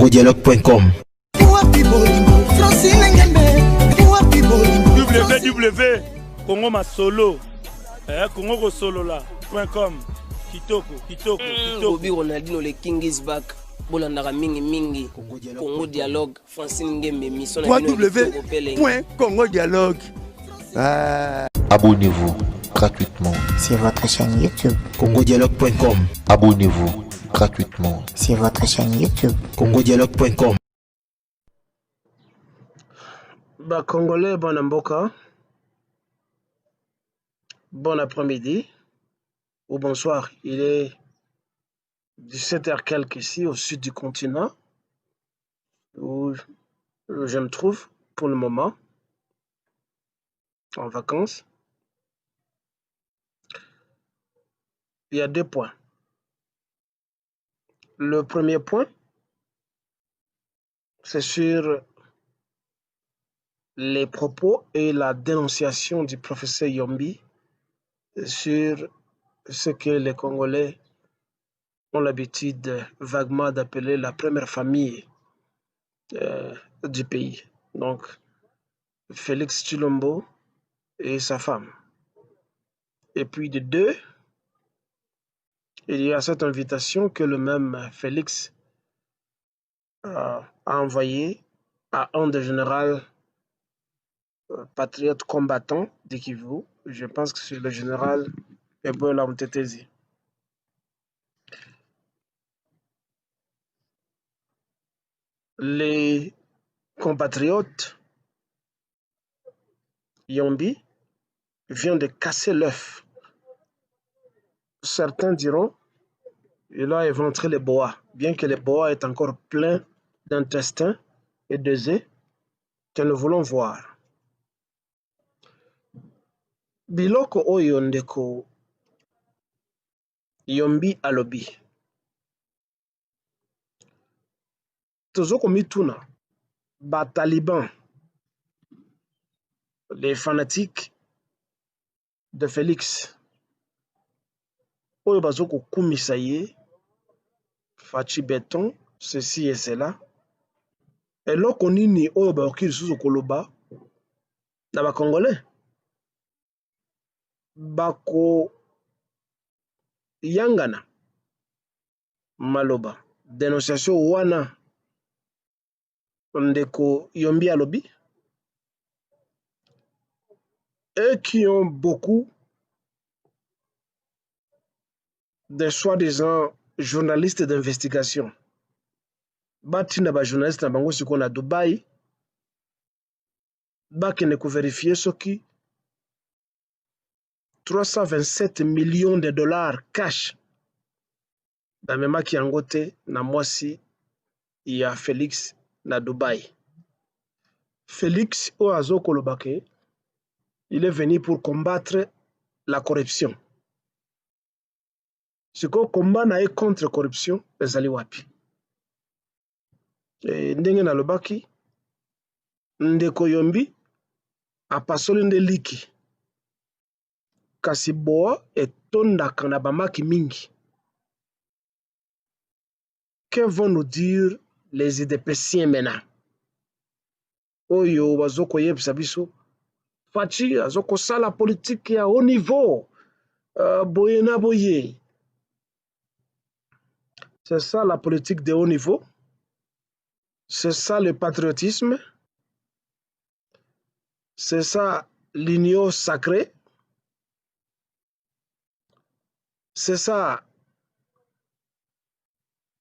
congodialogue.com. www.congo masolo congo solo la.com. Kitoko Bobby Ronaldinho le King is back. Bolandaka mingi Congo Dialogue Francine Ngembe mission www.congodialogue. Abonnez-vous gratuitement sur votre chaîne YouTube congodialogue.com. Abonnez-vous gratuitement sur votre chaîne YouTube congodialogue.com. Congolais, bon mboka, bon après-midi ou bonsoir. Il est 17h quelque ici au sud du continent où je me trouve pour le moment en vacances. Il y a 2 points. Le premier point, c'est sur les propos et la dénonciation du professeur Yombi sur ce que les Congolais ont l'habitude vaguement d'appeler la première famille du pays. Donc, Félix Tshilombo et sa femme. Et puis de 2, il y a cette invitation que le même Félix a envoyée à un des généraux patriotes combattants du Kivu. Je pense que c'est le général Ebola Mtetezi. Les compatriotes Yombi viennent de casser l'œuf. Certains diront il a éventré les boas, bien que les boas est encore plein d'intestins et d'œufs que nous voulons voir. Biloko oyo ndeko Yombi alobi. Tozoko mituna ba talibans, les fanatiques de Félix oyo bazoko kumisa ye faci béton ceci et cela. Eloko nini oyo baoki lisusu koloba na ba Congolais bako yangana maloba dénonciation wana ndeko Yombi alobi, et qui ont beaucoup de soi-disant journalistes d'investigation. Batina ba journaliste na bango siko na Dubai bakene ko vérifier soki 327 millions de dollars cash bamemaki yango te na mwasi ya Félix na Dubai. Félix oazo kolobake, il est venu pour combattre la corruption. Siko combat na contre corruption ezali wapi? Ndenge na lobaki ndeko Yombi apasoli nde liki kasi boa etondaka na bamaki mingi. Que vont nous dire les idépéciens maintenant? Oyo bazoko yebisa biso faci azoko sala politique ya haut niveau boye na boye. C'est ça la politique de haut niveau. C'est ça le patriotisme. C'est ça l'union sacrée. C'est ça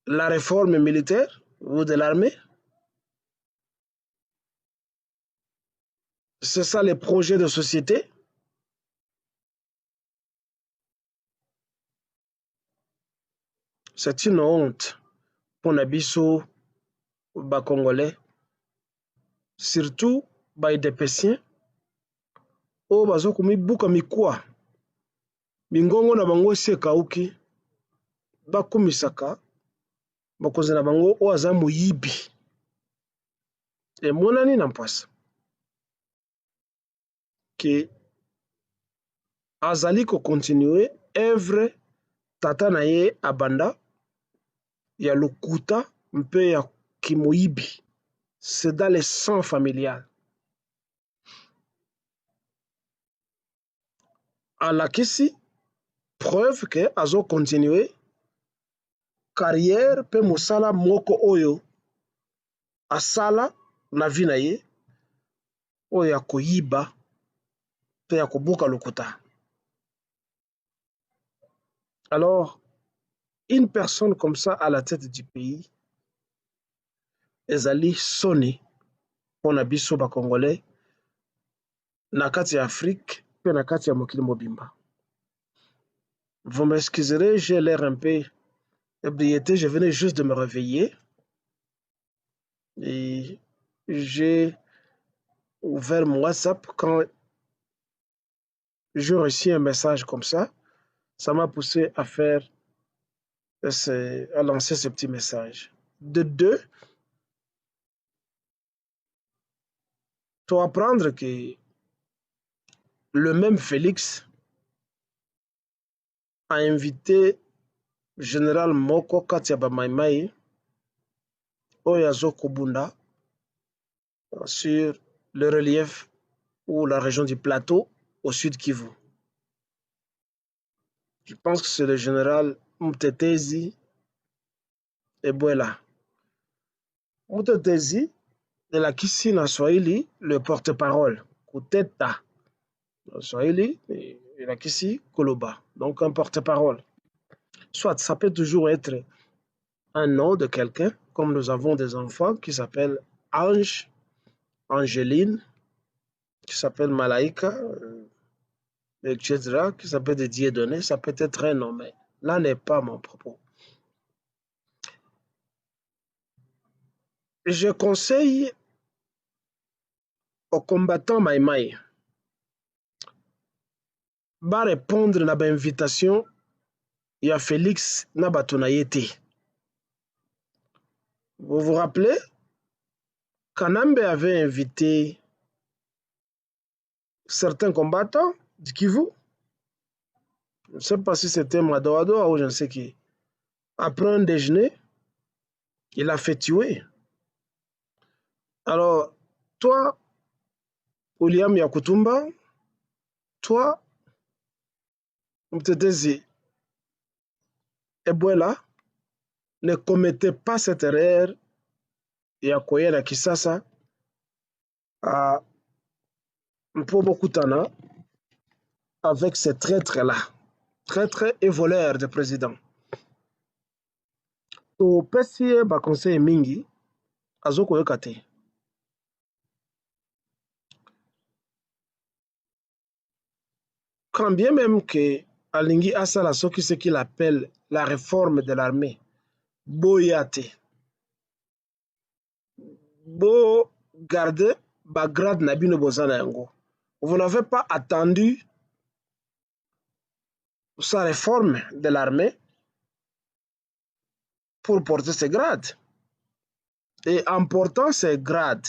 la réforme militaire ou de l'armée. C'est ça les projets de société. C'est une honte pour Nabiso, les Congolais, surtout les Idépéciens, au bazoko mibuka mikwa, mingongo na bango sekauki, bakumisaka, bakoze na bango oaza moyibi. Et monani nampasa que azali ko continuer œuvre tata na ye abanda ya lokuta mpe ya Kimoibi. C'est dans le sang familial. Alakisi, preuve que azo continuer carrière pe mosala moko oyo asala na vie na ye oyo ya koyiba pe ya kobuka lokuta. Alors, une personne comme ça à la tête du pays, ezali soni pona biso ba Congolais na kati ya Afrique pe na kati ya mokili mobimba. Vous m'excuserez, j'ai l'air un peu ébriété, je venais juste de me réveiller et j'ai ouvert mon WhatsApp quand j'ai reçu un message comme ça m'a poussé à lancer ce petit message. De deux, tu vas apprendre que le même Félix a invité Général Moko Katiaba Maimai Oyazo Kobunda sur le relief ou la région du plateau au sud Kivu. Je pense que c'est le général Mtetezi Ebwela. Mtetezi de la Kisi na Swahili, le porte-parole. Kuteta. Na Swahili, et la Kisi Koloba. Donc un porte-parole. Soit ça peut toujours être un nom de quelqu'un, comme nous avons des enfants qui s'appellent Ange, Angéline, qui s'appelle Malaïka, etc., qui s'appelle des Dieudonné, ça peut être un nom, mais là n'est pas mon propos. Je conseille aux combattants Maïmaï de répondre à l'invitation de Félix Nabatonayete. Vous vous rappelez, Kanambe avait invité certains combattants du Kivu. Je ne sais pas si c'était Madoado ou je ne sais qui. Après un déjeuner, il a fait tuer. Alors, toi, William Yakutumba, toi, Mtetezi Ebwela, ne commettez pas cette erreur Yakoyela Kisasa à Mpobokutana avec ces traîtres-là, traîtres et voleurs de président. Au PCE, ba conseil mingi, azoko yokate. Quand bien même que Alingi Asala Soki ce qu'il appelle la réforme de l'armée, Boyate, Bo garde Bagrad Nabino Bozana Yango. Vous n'avez pas attendu sa réforme de l'armée pour porter ses grades. Et en portant ses grades,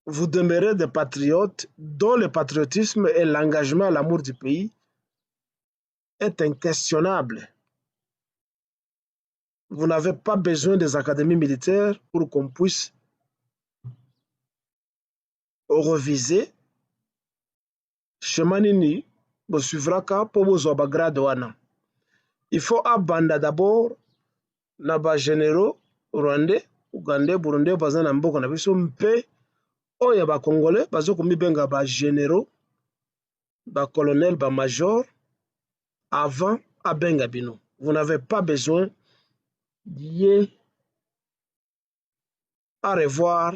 vous demeurez des patriotes dont le patriotisme et l'engagement à l'amour du pays est inquestionnable. Vous n'avez pas besoin des académies militaires pour qu'on puisse reviser chemanini bosuivraka po bozwa bagrade wana. Il faut abanda d'abord na ba généraux rwandais, ougandais, burundais baza na mboka na biso mpe oya ba congolais bazo komibenga ba généraux, ba colonels, ba major avant abenga bino. Vous n'avez pas besoin d'y à revoir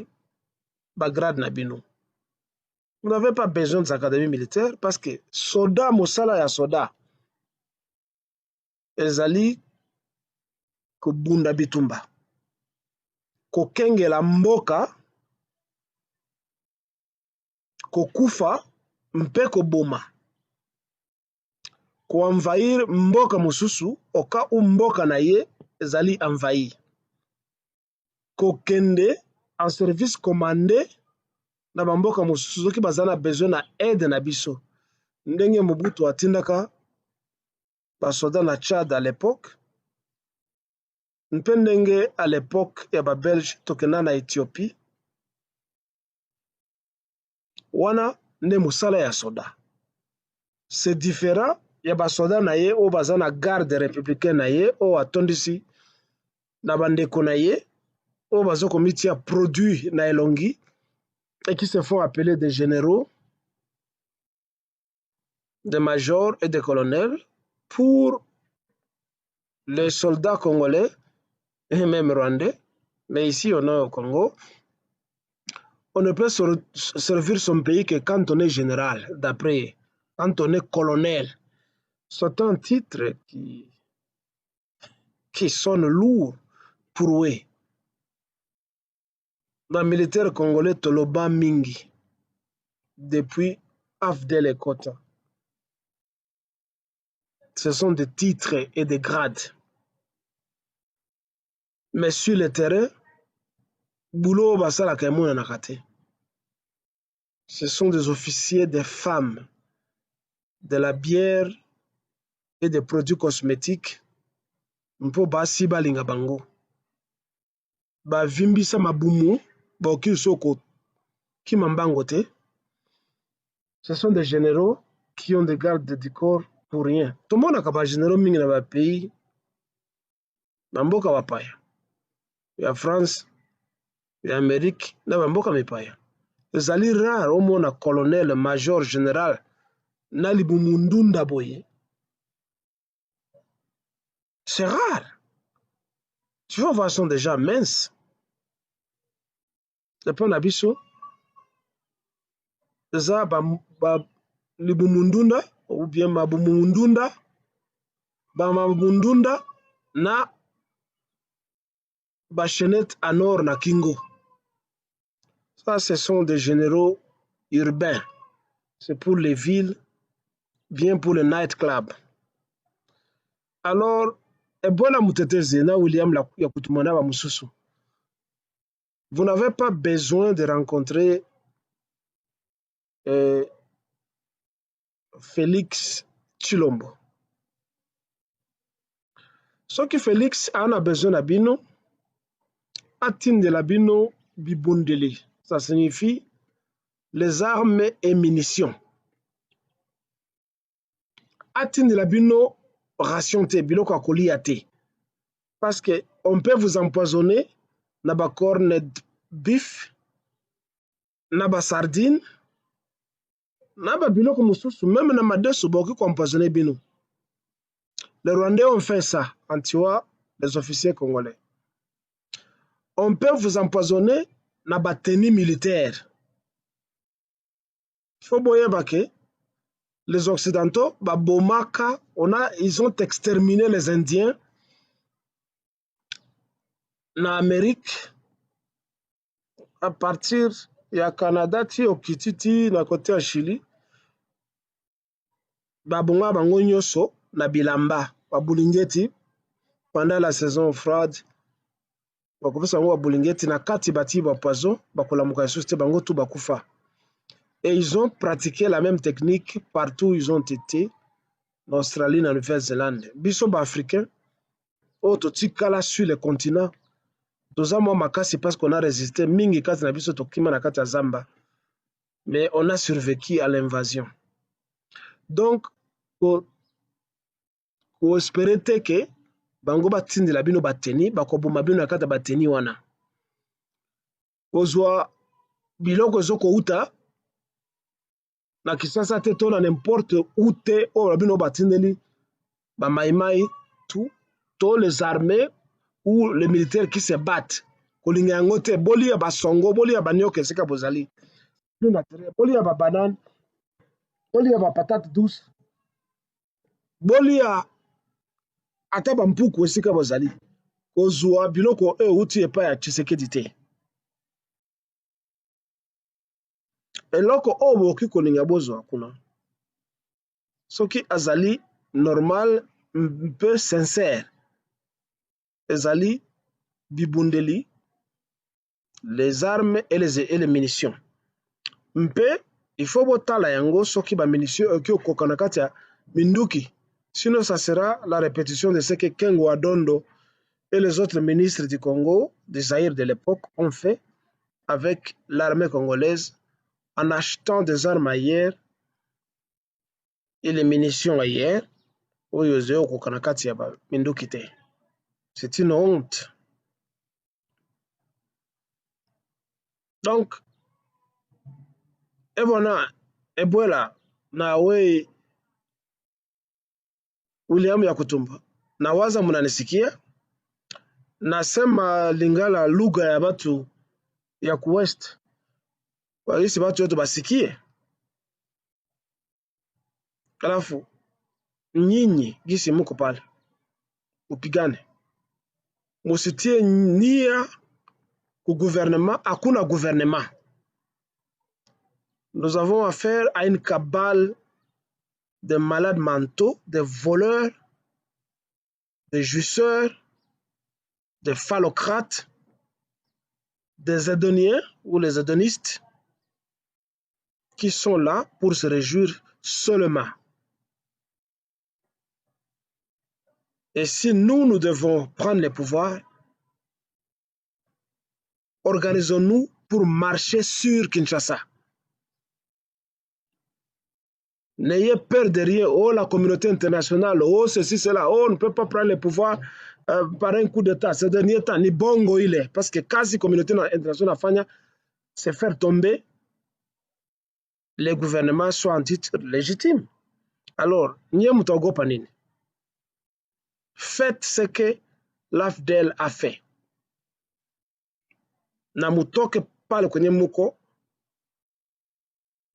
bagrade na bino. Vous n'avez pas besoin des académies militaires parce que soda mosala ya soda ezali kobunda bitumba kokengela mboka kokufa mpe koboma koenvahir mboka mosusu oka u mboka na ye ezali envahi kokende en service commandé na bamboka mosusu soki baza na besoin na aide na biso ndenge Mobutu atindaka basoda na Tchad à l'époque Mpendenge à l'époque ya ba Belge tokena na Éthiopie wana ne musala ya soda. C'est différent ya ba soda na ye o baza na garde républicaine na ye o atondisi na bandeko na ye o bazo komitia produit na elongi et qui se font appeler des généraux, des majors et des colonels pour les soldats congolais et même rwandais. Mais ici, on est au Congo. On ne peut servir son pays que quand on est général, d'après, quand on est colonel. C'est un titre qui sonne lourd pour eux. Dans le militaire congolais, Toloba Mingi, depuis Afdel et Kota. Ce sont des titres et des grades. Mais sur le terrain, boulot basala kaimona nakate. Ce sont des officiers, des femmes, de la bière et des produits cosmétiques. Mpo basi balinga bango. Ba vimbisa mabumu, ba okisoko kimambango te. Ce sont des généraux qui ont des gardes du corps pour rien. Tout le monde a des généraux mingi na ba pays. Bamboka bapaya. Ya France, ya Amérique, na bamboka mipaya. Ezali rare au mona colonel, major, général, na libumundunda boye. C'est rare. Tu vas voir, sont déjà minces. Depuis on a biso, eza ba libumundunda, ou bien mabumundunda, ba mabundunda, na ba chenette en or na kingo. Ça, ce sont des généraux urbains. C'est pour les villes, bien pour les nightclubs. Alors, Ebola Mutetezi na William Yakutumana wa Mususu. Vous n'avez pas besoin de rencontrer Félix Tshilombo. Ce que Félix en a besoin d'abino, atteindre de l'abino bibundeli. Ça signifie les armes et munitions. Atteindre de l'abino ration te, biloko akoli ate. Parce que on peut vous empoisonner na ba corned beef, na ba sardine, na ba biloko mususu, même na madesu boki ko empoisonner bino. Les Rwandais ont fait ça en tuant les officiers congolais. On peut vous empoisonner na ba tenue militaire. Il faut boyeba que les Occidentaux, ba bomaka, ils ont exterminé les Indiens en Amérique à partir du Canada, au Kititi, na côté à Chili. Ba bonga bango nyoso na bilamba, ba bulingeti pendant la saison froide. Ba kopesa ngo ba bulingeti na kati bati ba poison, ba kolamuka susite bango tout bakufa. Et ils ont pratiqué la même technique partout où ils ont été, en Australie, en Nouvelle-Zélande. Biso africains, autres tikala sur le continent. Tous moi makasi parce qu'on a résisté. Mingi kati na biso tokima na kati ya Zamba. Mais on a survécu à l'invasion. Donc, pour espérer que bango batindi la bino bateni, bakobuma bino na kati bateni wana. Kozwa biloko zoko uta. Na kisasa te tona n'importe où te o rabino batindeli ba maimai tout tous les armées ou les militaires qui se battent kolinga yango te boli ya basongo boli ya banyoke sika bozali boli ya ba banane boli ya ba patate douce boli ya ata ba mpuku sika bozali kozwa biloko uti epa ya Tshisekedi te. Eloko boki kolinga bozwa kuna soki azali normal un peu sincère ezali bibundeli les armes et les munitions mpe il faut botala yango soki ba munitions oki okokana kati ya minduki sinon ça sera la répétition de ce que Kengo Adondo et les autres ministres du Congo, du Zaïre de l'époque, ont fait avec l'armée congolaise en achetant des armes ailleurs et les munitions ailleurs. C'est une honte. Donc, ebona ebola na we William Yakutumba, nawaza munanisikia, nasema lingala lugha ya batu ya kuwest, walisi batu yote basikie. Alafu nyinyi gisi muko pale, upigane, musitie nia ku gouvernement. Hakuna gouvernement. Nous avons affaire à une cabale de malades mentaux, de voleurs, de jouisseurs, de phallocrates, des hédoniens ou les hédonistes qui sont là pour se réjouir seulement. Et si nous devons prendre le pouvoir, organisons-nous pour marcher sur Kinshasa. N'ayez peur de rien. Oh, la communauté internationale, oh, ceci, cela, oh, on ne peut pas prendre le pouvoir par un coup d'État. Ces derniers temps, ni bongo il est. Parce que quasi la communauté internationale a c'est faire tomber les gouvernements soit en titre légitime. Alors, faites ce que l'AFDEL a fait. Namutoke pale kwenye muko,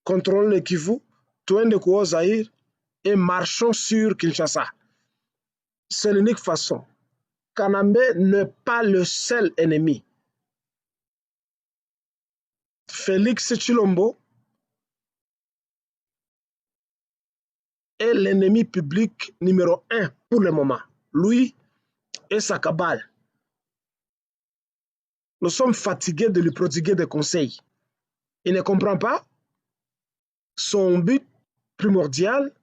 contrôlons le Kivu, tuende kuo Zaïre et marchons sur Kinshasa. C'est l'unique façon. Kanambe n'est pas le seul ennemi. Félix Tshilombo est l'ennemi public numéro 1 pour le moment. Lui et sa cabale. Nous sommes fatigués de lui prodiguer des conseils. Il ne comprend pas. Son but primordial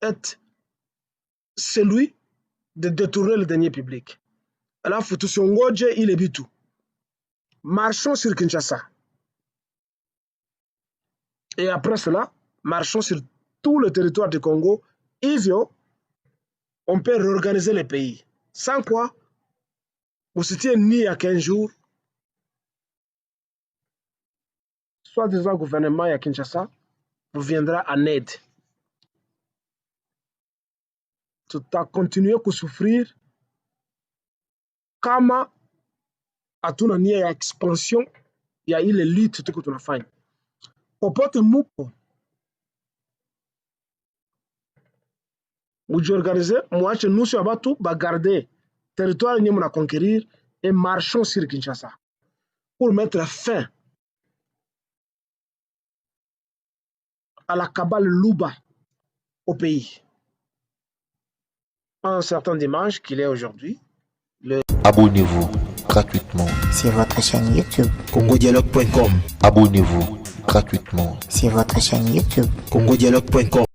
est celui de détourner le denier public. Alors, Futusongoje, il est bitou. Marchons sur Kinshasa. Et après cela, marchons sur tout le territoire du Congo. Ivio, on peut réorganiser le pays. Sans quoi, vous citiez ni à 15 jours, soit disant gouvernement à Kinshasa vous viendra en aide. Tout à continuer à souffrir kama hatuna nia ya expansion ya ile lutte tuko tunafanya. Popote muko mujiorganize, muache nusu ya batu bagarder territoire nye muna conquérir et marchons sur Kinshasa pour mettre fin à la cabale Luba au pays. Un certain dimanche qu'il est aujourd'hui. Abonnez-vous gratuitement Sur votre chaîne YouTube. congodialogue.com. Abonnez-vous gratuitement Sur votre chaîne YouTube. congodialogue.com.